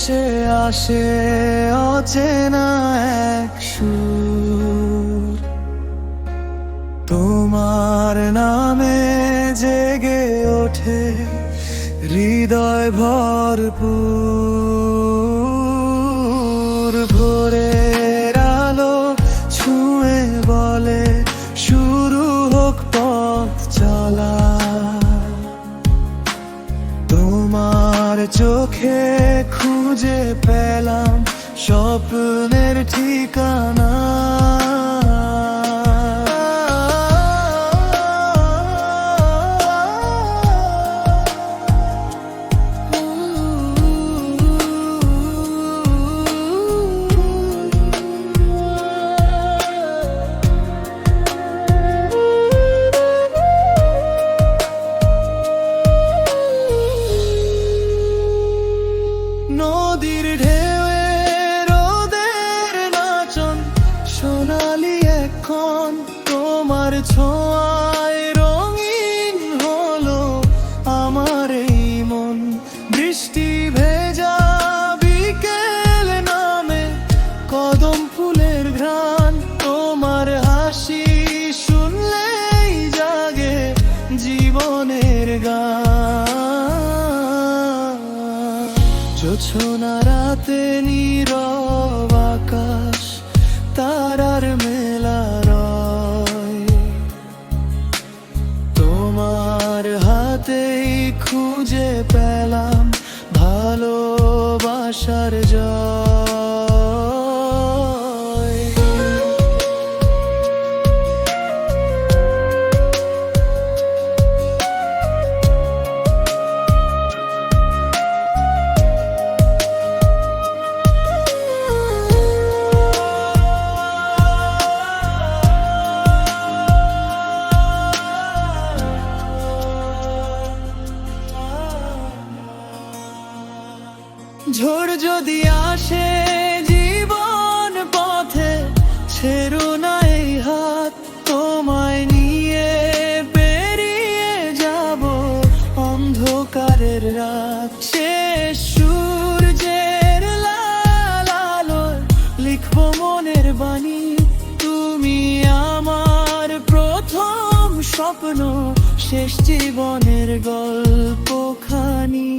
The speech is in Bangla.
ভেসে আসে অচেনা এক সুর, তোমার নামে জেগে ওঠে হৃদয় ভরপুর। ভোরের আলো ছুঁয়ে বলে শুরু হোক পথ চলা, তোমার চোখে খুঁজে পেলাম স্বপ্নের ঠিকানা। নদীর ঢেউয়ে রোদের নাচন সোনালি এখন, তোমার ছোঁয়ায় রঙিন হলো আমার এই মন। বৃষ্টি ভেজা বিকেল নামে কদম ফুলের ঘ্রাণ, তোমার হাসি শুনলেই জাগে জীবনের গান। জোছনা রাতে নীরব আকাশ তারার মেলা রয়, তোমার হাতেই খুঁজে পেলাম ভালোবাসার জয়। ঝড় যদি আসে জীবন পথে, ছেড়ো না এই হাত, তোমায় নিয়ে পেরিয়ে যাব অন্ধকারের রাত। শেষ সূর্যের লাল আলোয় লিখবো মনের বাণী, তুমি আমার প্রথম স্বপ্ন, শেষ জীবনের গল্পখানি।